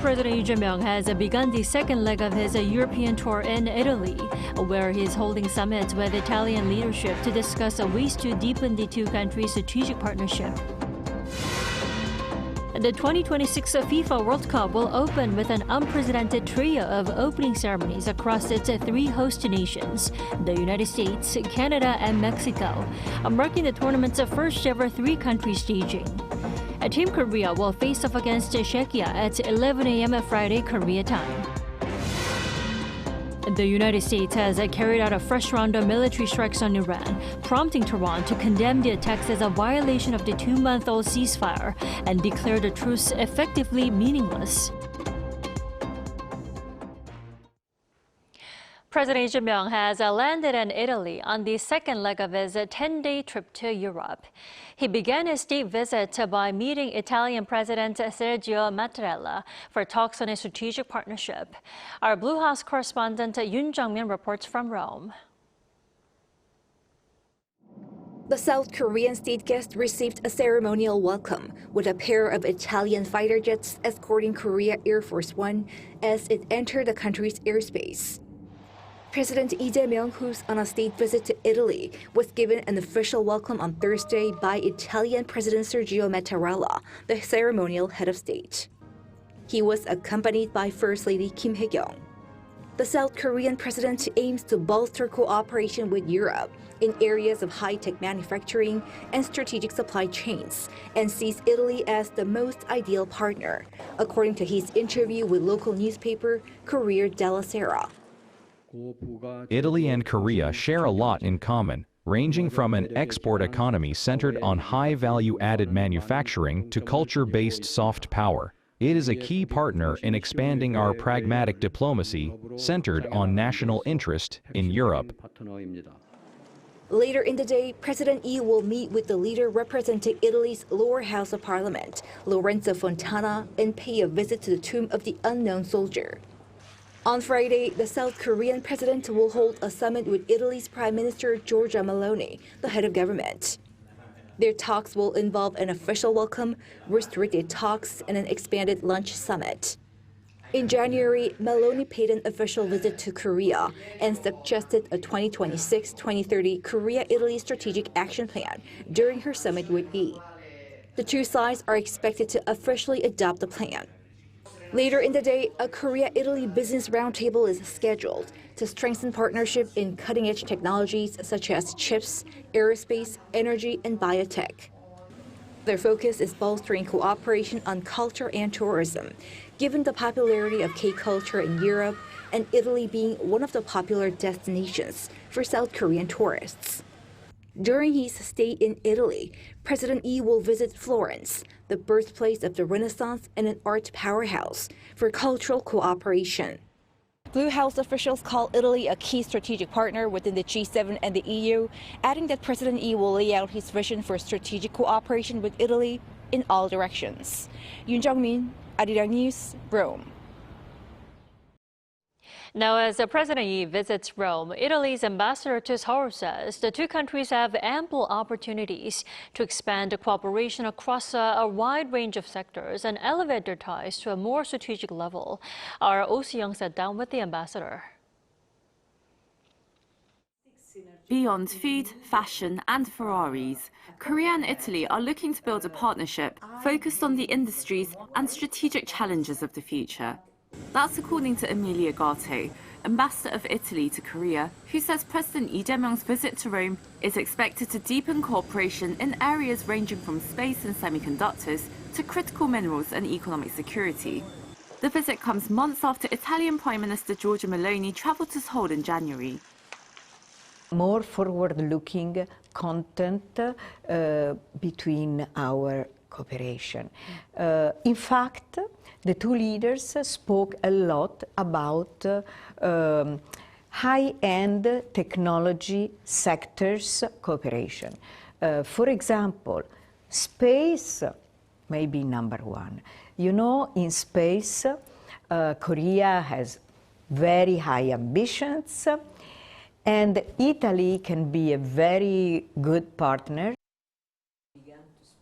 President Lee Jae-myung has begun the second leg of his European tour in Italy, where he is holding summits with Italian leadership to discuss ways to deepen the two countries' strategic partnership. The 2026 FIFA World Cup will open with an unprecedented trio of opening ceremonies across its three host nations, the United States, Canada, and Mexico, marking the tournament's first ever three-country staging. Team Korea will face off against Czechia at 11 a.m. Friday, Korea time. The United States has carried out a fresh round of military strikes on Iran, prompting Tehran to condemn the attacks as a violation of the two-month-old ceasefire and declare the truce effectively meaningless. President Lee Jae-myung has landed in Italy on the second leg of his 10-day trip to Europe. He began his state visit by meeting Italian President Mattarella for talks on a strategic partnership. Our Blue House correspondent Yoon Jung-min reports from Rome. The South Korean state guest received a ceremonial welcome with a pair of Italian fighter jets escorting Korea Air Force One as it entered the country's airspace. President Lee Jae-myung, who's on a state visit to Italy, was given an official welcome on Thursday by Italian President Mattarella, the ceremonial head of state. He was accompanied by First Lady Kim Hae-kyung. The South Korean president aims to bolster cooperation with Europe in areas of high-tech manufacturing and strategic supply chains, and sees Italy as the most ideal partner, according to his interview with local newspaper Corriere della Sera. Italy and Korea share a lot in common, ranging from an export economy centered on high-value-added manufacturing to culture-based soft power. It is a key partner in expanding our pragmatic diplomacy centered on national interest in Europe. Later in the day, President Lee will meet with the leader representing Italy's lower house of parliament, Lorenzo Fontana, and pay a visit to the tomb of the unknown soldier. On Friday, the South Korean president will hold a summit with Italy's Prime Minister Giorgia Meloni, the head of government. Their talks will involve an official welcome, restricted talks, and an expanded lunch summit. In January, Meloni paid an official visit to Korea and suggested a 2026-2030 Korea-Italy Strategic Action Plan during her summit with Lee. The two sides are expected to officially adopt the plan. Later in the day, a Korea-Italy business roundtable is scheduled to strengthen partnership in cutting-edge technologies such as chips, aerospace, energy, and biotech. Their focus is bolstering cooperation on culture and tourism, given the popularity of K-culture in Europe and Italy being one of the popular destinations for South Korean tourists. During his stay in Italy, President Lee will visit Florence, the birthplace of the Renaissance and an art powerhouse, for cultural cooperation. Blue House officials call Italy a key strategic partner within the G7 and the EU, adding that President Lee will lay out his vision for strategic cooperation with Italy in all directions. Yoon Jung-min, Arirang News, Rome. Now, as President Lee visits Rome, Italy's ambassador to Seoul says the two countries have ample opportunities to expand cooperation across a wide range of sectors and elevate their ties to a more strategic level. Our Oh Si-young sat down with the ambassador. Beyond food, fashion, and Ferraris, Korea and Italy are looking to build a partnership focused on the industries and strategic challenges of the future. That's according to Emilia Gato, ambassador of Italy to Korea, who says President Lee Jae-myung's visit to Rome is expected to deepen cooperation in areas ranging from space and semiconductors to critical minerals and economic security. The visit comes months after Italian Prime Minister Giorgia Meloni travelled to Seoul in January. More forward-looking content between our cooperation. In fact, the two leaders spoke a lot about high-end technology sectors cooperation. For example, space may be number one. You know, in space, Korea has very high ambitions, and Italy can be a very good partner.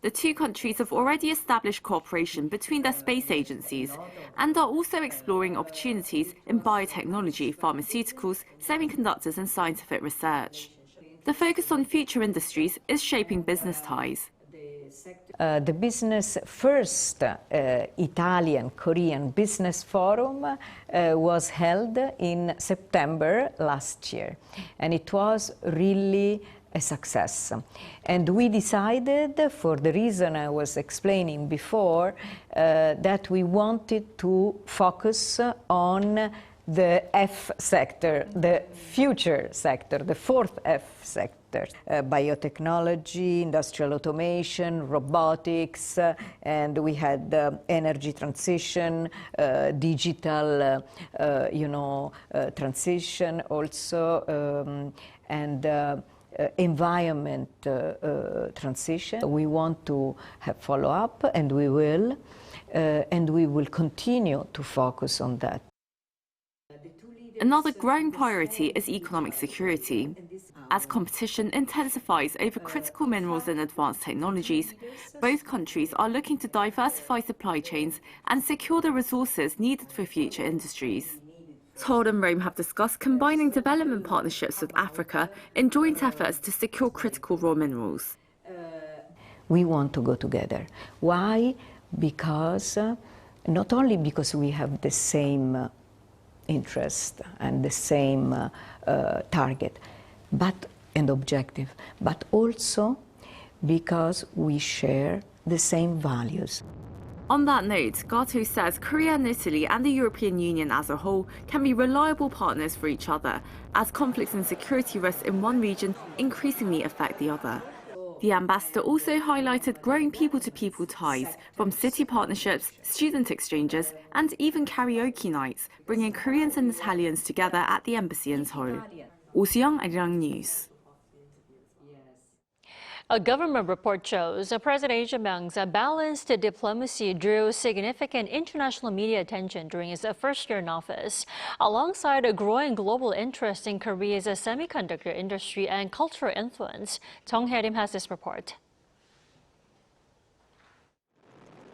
The two countries have already established cooperation between their space agencies and are also exploring opportunities in biotechnology, pharmaceuticals, semiconductors and scientific research. The focus on future industries is shaping business ties. The first Italian-Korean Business Forum was held in September last year, and it was really a success. And we decided, for the reason I was explaining before, that we wanted to focus on the F sector, the future sector, the fourth F sector, biotechnology, industrial automation, robotics, and we had energy transition, digital, transition also, and environment transition. We want to have follow-up, and we will continue to focus on that. Another growing priority is economic security. As competition intensifies over critical minerals and advanced technologies, both countries are looking to diversify supply chains and secure the resources needed for future industries. Seoul and Rome have discussed combining development partnerships with Africa in joint efforts to secure critical raw minerals. We want to go together. Why? Because not only because we have the same interest and the same target and objective, but also because we share the same values. On that note, gov't says Korea and Italy and the European Union as a whole can be reliable partners for each other, as conflicts and security risks in one region increasingly affect the other. The ambassador also highlighted growing people-to-people ties, from city partnerships, student exchanges, and even karaoke nights, bringing Koreans and Italians together at the embassy in Seoul. Oh Soo-young, Arirang News. A government report shows President I's balanced diplomacy drew significant international media attention during his first year in office, alongside a growing global interest in Korea's semiconductor industry and cultural influence. Jung Hae-rim has this report.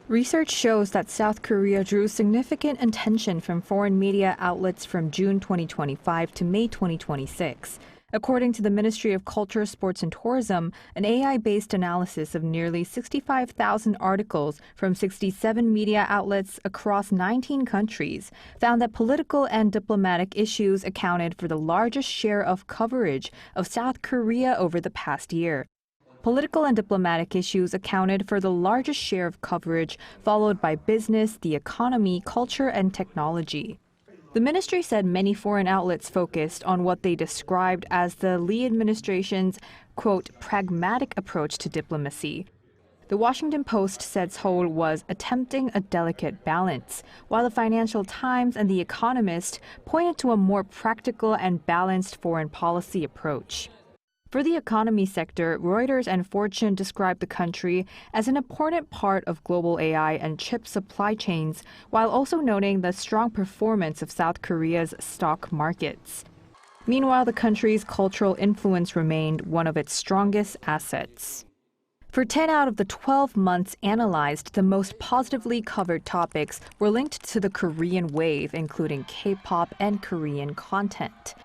Research shows that South Korea drew significant attention from foreign media outlets from June 2025 to May 2026. According to the Ministry of Culture, Sports and Tourism, an AI-based analysis of nearly 65,000 articles from 67 media outlets across 19 countries found that political and diplomatic issues accounted for the largest share of coverage of South Korea over the past year. Political and diplomatic issues accounted for the largest share of coverage, followed by business, the economy, culture, and technology. The ministry said many foreign outlets focused on what they described as the Lee administration's, quote, pragmatic approach to diplomacy. The Washington Post said Seoul was attempting a delicate balance, while the Financial Times and The Economist pointed to a more practical and balanced foreign policy approach. For the economy sector, Reuters and Fortune described the country as an important part of global AI and chip supply chains, while also noting the strong performance of South Korea's stock markets. Meanwhile, the country's cultural influence remained one of its strongest assets. For 10 out of the 12 months analyzed, the most positively covered topics were linked to the Korean wave, including K-pop and Korean content.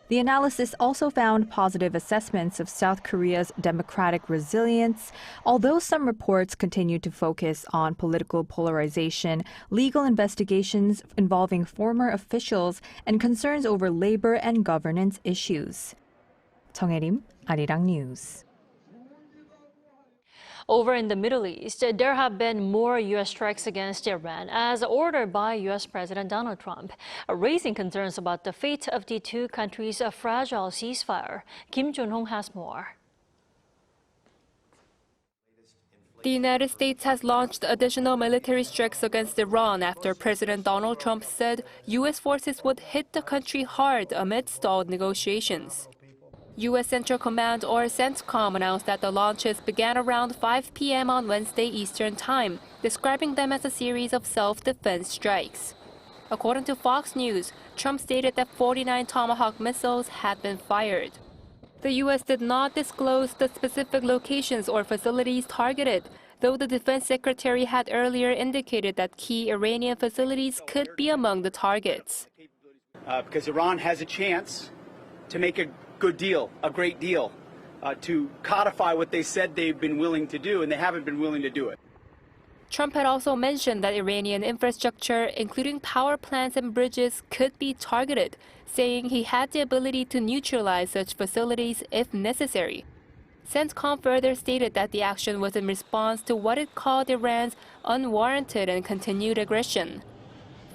The analysis also found positive assessments of South Korea's democratic resilience, although some reports continued to focus on political polarization, legal investigations involving former officials, and concerns over labor and governance issues. Jung Hae-rim, Arirang News. Over in the Middle East, there have been more U.S. strikes against Iran as ordered by U.S. President Donald Trump, raising concerns about the fate of the two countries' fragile ceasefire. Kim Jun-hong has more. The United States has launched additional military strikes against Iran after President Donald Trump said U.S. forces would hit the country hard amid stalled negotiations. U.S. Central Command, or CENTCOM, announced that the launches began around 5 p.m. on Wednesday Eastern Time, describing them as a series of self-defense strikes. According to Fox News, Trump stated that 49 Tomahawk missiles had been fired. The U.S. did not disclose the specific locations or facilities targeted, though the defense secretary had earlier indicated that key Iranian facilities could be among the targets. Because Iran has a chance to make a good deal, a great deal, to codify what they said they've been willing to do, and they haven't been willing to do it. Trump had also mentioned that Iranian infrastructure, including power plants and bridges, could be targeted, saying he had the ability to neutralize such facilities if necessary. CENTCOM further stated that the action was in response to what it called Iran's unwarranted and continued aggression.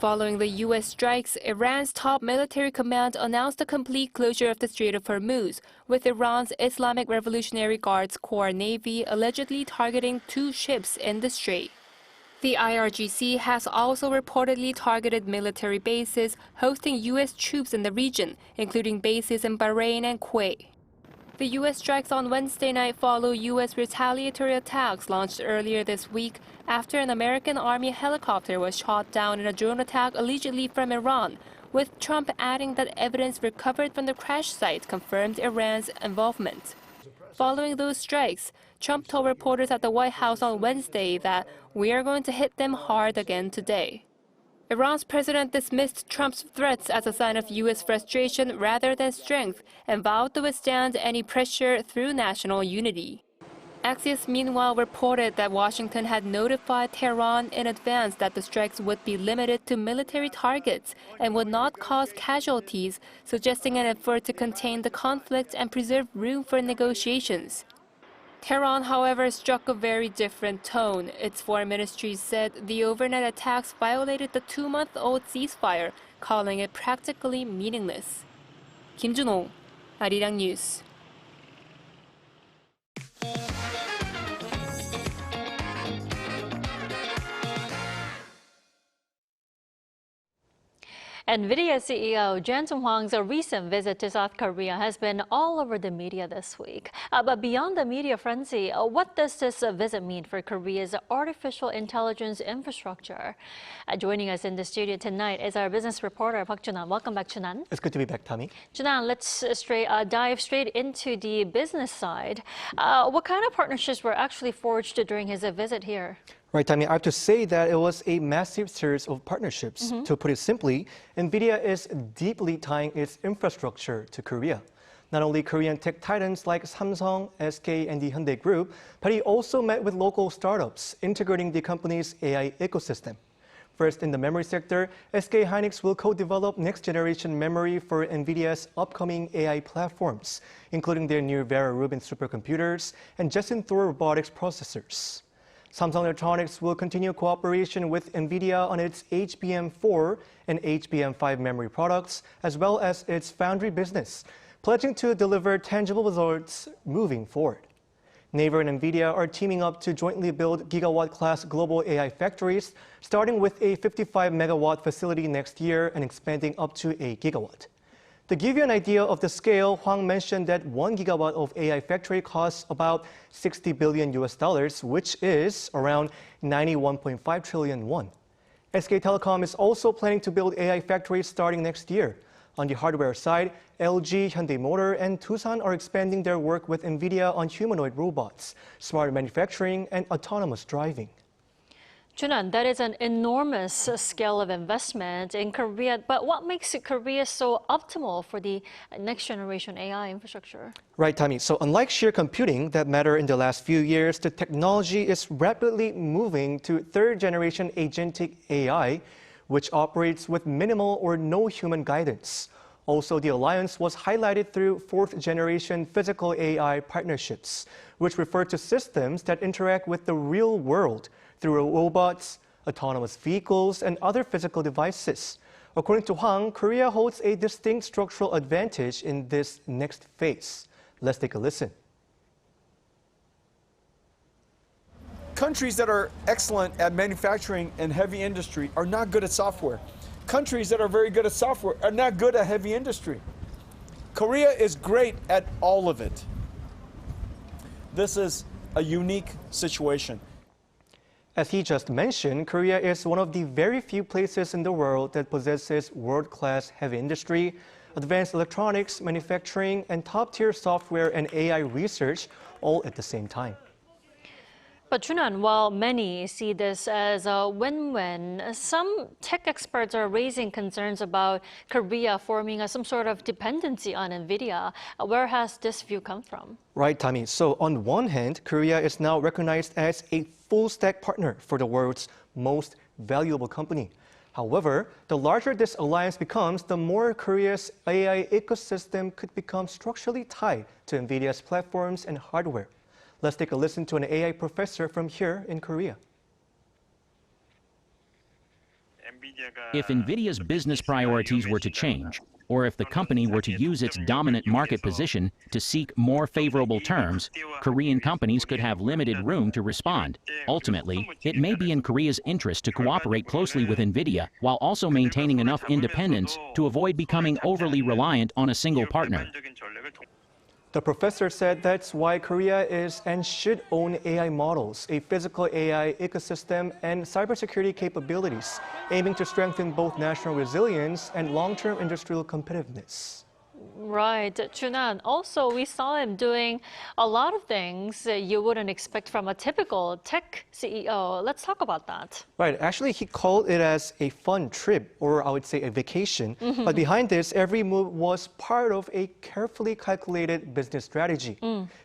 Following the U.S. strikes, Iran's top military command announced the complete closure of the Strait of Hormuz, with Iran's Islamic Revolutionary Guards Corps Navy allegedly targeting 2 ships in the strait. The IRGC has also reportedly targeted military bases hosting U.S. troops in the region, including bases in Bahrain and Kuwait. The U.S. strikes on Wednesday night follow U.S. retaliatory attacks launched earlier this week after an American Army helicopter was shot down in a drone attack allegedly from Iran, with Trump adding that evidence recovered from the crash site confirmed Iran's involvement. Following those strikes, Trump told reporters at the White House on Wednesday that "We are going to hit them hard again today." Iran's president dismissed Trump's threats as a sign of U.S. frustration rather than strength and vowed to withstand any pressure through national unity. Axios meanwhile reported that Washington had notified Tehran in advance that the strikes would be limited to military targets and would not cause casualties, suggesting an effort to contain the conflict and preserve room for negotiations. Tehran, however, struck a very different tone. Its foreign ministry said the overnight attacks violated the 2-month-old ceasefire, calling it practically meaningless. Kim Jun-ho, Arirang News. NVIDIA CEO Jensen Huang's recent visit to South Korea has been all over the media this week. But beyond the media frenzy, what does this visit mean for Korea's artificial intelligence infrastructure? Joining us in the studio tonight is our business reporter, Park Junan. Welcome back, Junan. It's good to be back, Tommy. Junan, let's dive straight into the business side. What kind of partnerships were actually forged during his visit here? Right, Tommy, I have to say that it was a massive series of partnerships. To put it simply, NVIDIA is deeply tying its infrastructure to Korea. Not only Korean tech titans like Samsung, SK, and the Hyundai Group, but he also met with local startups, integrating the company's AI ecosystem. First, in the memory sector, SK hynix will co-develop next-generation memory for NVIDIA's upcoming AI platforms, including their new Vera Rubin supercomputers and Jensen robotics processors. Samsung Electronics will continue cooperation with NVIDIA on its HBM4 and HBM5 memory products, as well as its foundry business, pledging to deliver tangible results moving forward. Naver and NVIDIA are teaming up to jointly build gigawatt-class global AI factories, starting with a 55-megawatt facility next year and expanding up to a gigawatt. To give you an idea of the scale, Huang mentioned that 1 gigawatt of AI factory costs about $60 billion, which is around 91.5 trillion won. SK Telecom is also planning to build AI factories starting next year. On the hardware side, LG, Hyundai Motor, and Tucson are expanding their work with NVIDIA on humanoid robots, smart manufacturing, and autonomous driving. Junan, that is an enormous scale of investment in Korea, but what makes Korea so optimal for the next generation AI infrastructure? Right, Tommy. So unlike sheer computing that mattered in the last few years, the technology is rapidly moving to third-generation agentic AI, which operates with minimal or no human guidance. Also, the alliance was highlighted through fourth-generation physical AI partnerships, which refer to systems that interact with the real world through robots, autonomous vehicles, and other physical devices. According to Huang, Korea holds a distinct structural advantage in this next phase. Let's take a listen. Countries that are excellent at manufacturing and heavy industry are not good at software. Countries that are very good at software are not good at heavy industry. Korea is great at all of it. This is a unique situation. As he just mentioned, Korea is one of the very few places in the world that possesses world-class heavy industry, advanced electronics, manufacturing, and top-tier software and AI research all at the same time. But Chunan, while many see this as a win-win, some tech experts are raising concerns about Korea forming some sort of dependency on NVIDIA. Where has this view come from? Right, Tommy. So on one hand, Korea is now recognized as a full-stack partner for the world's most valuable company. However, the larger this alliance becomes, the more Korea's AI ecosystem could become structurally tied to NVIDIA's platforms and hardware. Let's take a listen to an AI professor from here in Korea. If NVIDIA's business priorities were to change, or if the company were to use its dominant market position to seek more favorable terms, Korean companies could have limited room to respond. Ultimately, it may be in Korea's interest to cooperate closely with NVIDIA while also maintaining enough independence to avoid becoming overly reliant on a single partner. The professor said that's why Korea is and should own AI models, a physical AI ecosystem, and cybersecurity capabilities, aiming to strengthen both national resilience and long-term industrial competitiveness. Right, Chunan. Also, we saw him doing a lot of things you wouldn't expect from a typical tech CEO. Let's talk about that. Right. Actually, he called it as a fun trip, or I would say a vacation. But behind this, every move was part of a carefully calculated business strategy.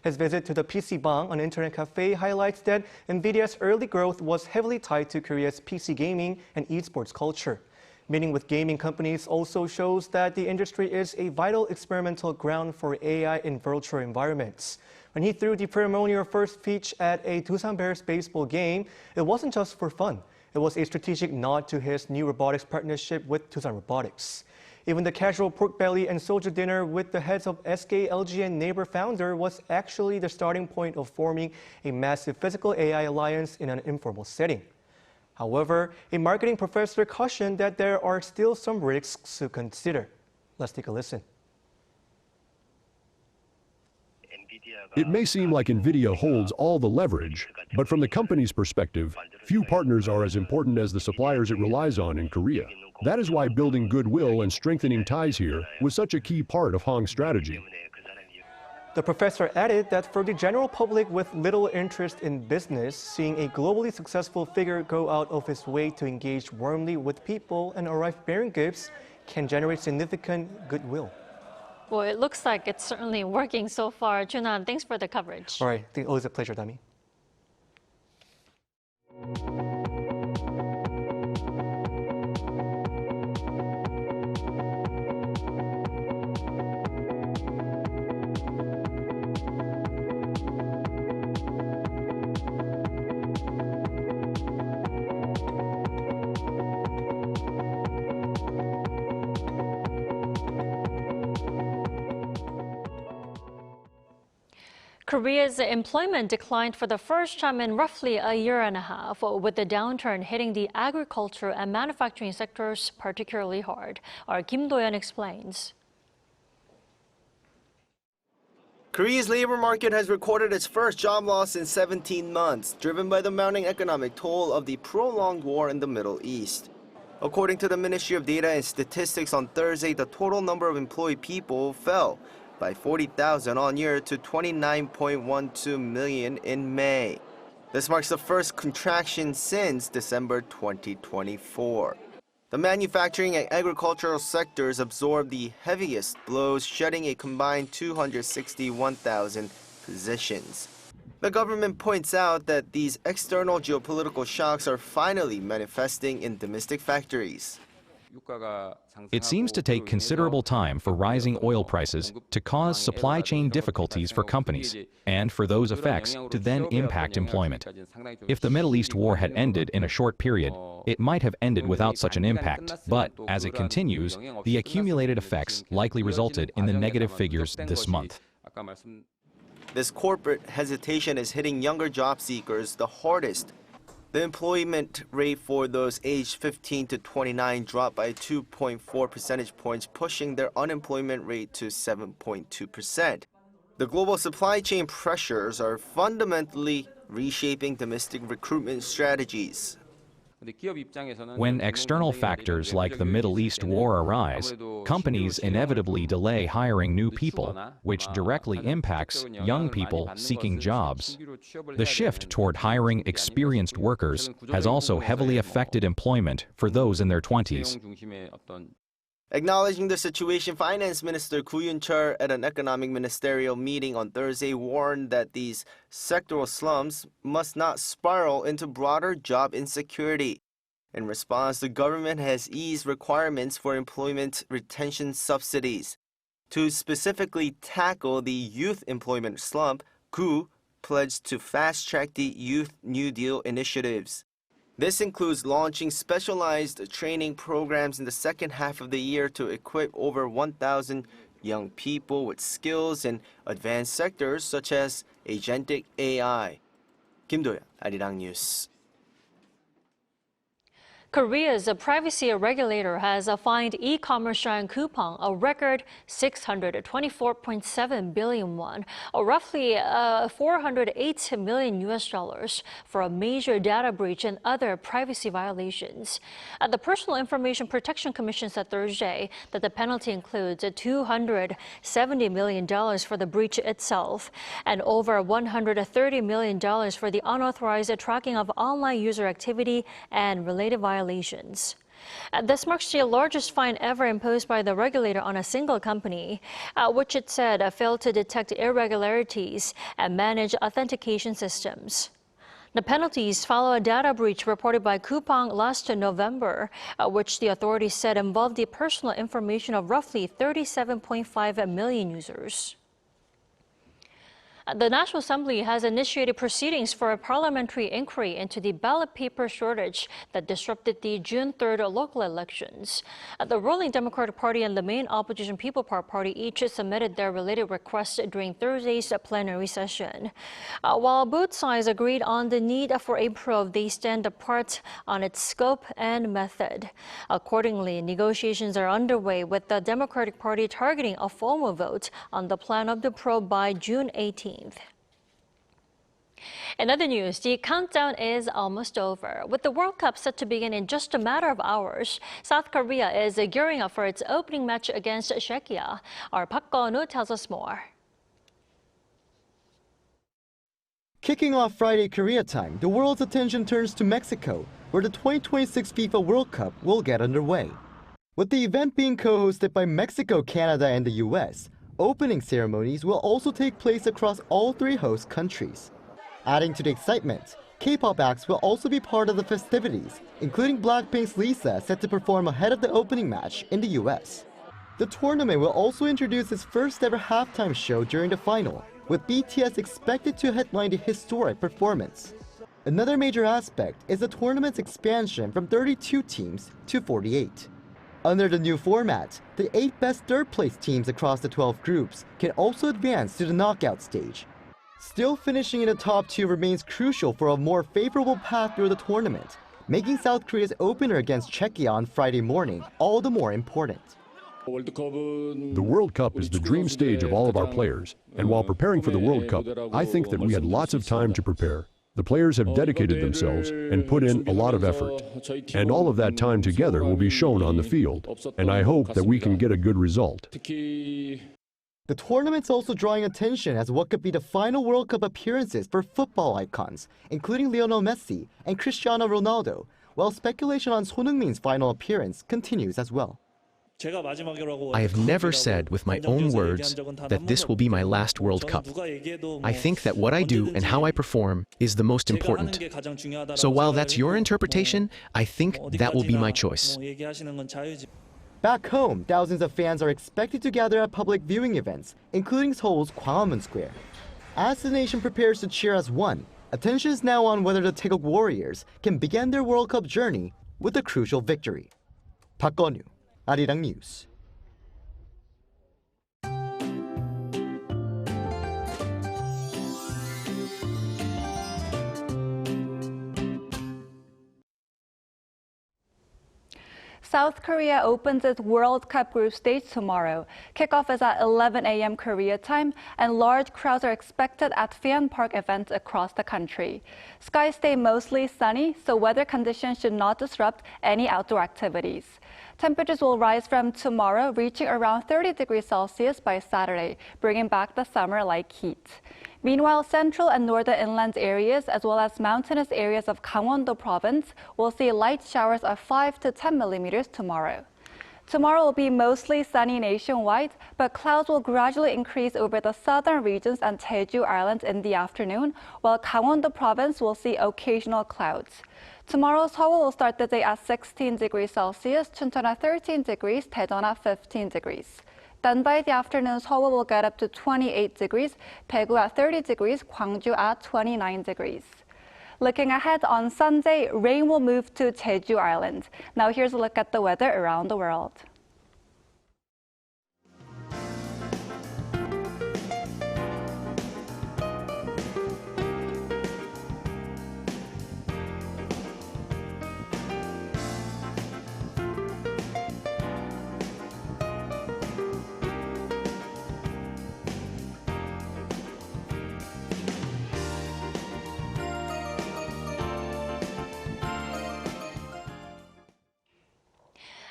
His visit to the PC Bang, an internet cafe, highlights that NVIDIA's early growth was heavily tied to Korea's PC gaming and esports culture. Meeting with gaming companies also shows that the industry is a vital experimental ground for AI in virtual environments. When he threw the ceremonial first pitch at a Doosan Bears baseball game, it wasn't just for fun. It was a strategic nod to his new robotics partnership with Doosan Robotics. Even the casual pork belly and soju dinner with the heads of SK, LG, and Naver founder was actually the starting point of forming a massive physical AI alliance in an informal setting. However, a marketing professor cautioned that there are still some risks to consider. Let's take a listen. It may seem like NVIDIA holds all the leverage, but from the company's perspective, few partners are as important as the suppliers it relies on in Korea. That is why building goodwill and strengthening ties here was such a key part of Huang's strategy. The professor added that for the general public with little interest in business, seeing a globally successful figure go out of his way to engage warmly with people and arrive bearing gifts can generate significant goodwill. Well, it looks like it's certainly working so far. Chunan, thanks for the coverage. All right, always a pleasure, Dami. Korea's employment declined for the first time in roughly a year and a half, with the downturn hitting the agriculture and manufacturing sectors particularly hard. Our Kim Do-yeon explains. Korea's labor market has recorded its first job loss in 17 months, driven by the mounting economic toll of the prolonged war in the Middle East. According to the Ministry of Data and Statistics on Thursday, the total number of employed people fell by 40,000 on year to 29.12 million in May. This marks the first contraction since December 2024. The manufacturing and agricultural sectors absorbed the heaviest blows, shedding a combined 261,000 positions. The government points out that these external geopolitical shocks are finally manifesting in domestic factories. It seems to take considerable time for rising oil prices to cause supply chain difficulties for companies, and for those effects to then impact employment. If the Middle East war had ended in a short period, it might have ended without such an impact, but as it continues, the accumulated effects likely resulted in the negative figures this month. This corporate hesitation is hitting younger job seekers the hardest. The employment rate for those aged 15 to 29 dropped by 2.4 percentage points, pushing their unemployment rate to 7.2%. The global supply chain pressures are fundamentally reshaping domestic recruitment strategies. When external factors like the Middle East war arise, companies inevitably delay hiring new people, which directly impacts young people seeking jobs. The shift toward hiring experienced workers has also heavily affected employment for those in their 20s. Acknowledging the situation, Finance Minister Koo Yoon-chul at an economic ministerial meeting on Thursday warned that these sectoral slumps must not spiral into broader job insecurity. In response, the government has eased requirements for employment retention subsidies. To specifically tackle the youth employment slump, Koo pledged to fast-track the Youth New Deal initiatives. This includes launching specialized training programs in the second half of the year to equip over 1,000 young people with skills in advanced sectors such as agentic AI. Kim Do-yeon, Arirang News. Korea's privacy regulator has fined e-commerce giant Coupang a record 624.7 billion won, or roughly $408 million for a major data breach and other privacy violations. The Personal Information Protection Commission said Thursday that the penalty includes $270 million for the breach itself and over $130 million for the unauthorized tracking of online user activity and related violations. This marks the largest fine ever imposed by the regulator on a single company, which it said failed to detect irregularities and manage authentication systems. The penalties follow a data breach reported by Coupang last November, which the authorities said involved the personal information of roughly 37.5 million users. The National Assembly has initiated proceedings for a parliamentary inquiry into the ballot paper shortage that disrupted the June 3rd local elections. The ruling Democratic Party and the main opposition People Power Party each submitted their related requests during Thursday's plenary session. While both sides agreed on the need for a probe, they stand apart on its scope and method. Accordingly, negotiations are underway with the Democratic Party targeting a formal vote on the plan of the probe by June 18th. In other news, the countdown is almost over. With the World Cup set to begin in just a matter of hours, South Korea is gearing up for its opening match against Czechia. Our Park Go-nu tells us more. Kicking off Friday Korea time, the world's attention turns to Mexico, where the 2026 FIFA World Cup will get underway. With the event being co-hosted by Mexico, Canada, and the US, opening ceremonies will also take place across all three host countries. Adding to the excitement, K-pop acts will also be part of the festivities, including Blackpink's Lisa set to perform ahead of the opening match in the US. The tournament will also introduce its first ever halftime show during the final, with BTS expected to headline the historic performance. Another major aspect is the tournament's expansion from 32 teams to 48. Under the new format, the 8 best third-place teams across the 12 groups can also advance to the knockout stage. Still finishing in the top 2 remains crucial for a more favorable path through the tournament, making South Korea's opener against Czechia on Friday morning all the more important. The World Cup is the dream stage of all of our players, and while preparing for the World Cup, I think that we had lots of time to prepare. The players have dedicated themselves and put in a lot of effort. And all of that time together will be shown on the field. And I hope that we can get a good result. The tournament's also drawing attention as what could be the final World Cup appearances for football icons, including Lionel Messi and Cristiano Ronaldo, while speculation on Son Heung-min's final appearance continues as well. I have never said with my own words that this will be my last World Cup. I think that what I do and how I perform is the most important. So while that's your interpretation, I think that will be my choice. Back home, thousands of fans are expected to gather at public viewing events, including Seoul's Gwanghwamun Square. As the nation prepares to cheer as one, attention is now on whether the Taeguk Warriors can begin their World Cup journey with a crucial victory. Park Go-nu, Arirang News. South Korea opens its World Cup group stage tomorrow. Kickoff is at 11 a.m. Korea time, and large crowds are expected at fan park events across the country. Skies stay mostly sunny, so weather conditions should not disrupt any outdoor activities. Temperatures will rise from tomorrow, reaching around 30 degrees Celsius by Saturday, bringing back the summer-like heat. Meanwhile, central and northern inland areas, as well as mountainous areas of Gangwon-do Province, will see light showers of 5 to 10 millimeters tomorrow. Tomorrow will be mostly sunny nationwide, but clouds will gradually increase over the southern regions and Jeju Island in the afternoon, while Gangwon-do Province will see occasional clouds. Tomorrow, Seoul will start the day at 16 degrees Celsius, Chuncheon at 13 degrees, Daejeon at 15 degrees. Then by the afternoon, Seoul will get up to 28 degrees, Daegu at 30 degrees, Gwangju at 29 degrees. Looking ahead on Sunday, rain will move to Jeju Island. Now here's a look at the weather around the world.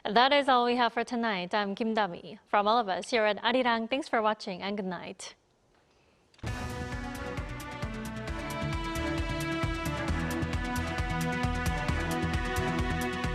That is all we have for tonight. I'm Kim Dami. From all of us here at Arirang, thanks for watching and good night.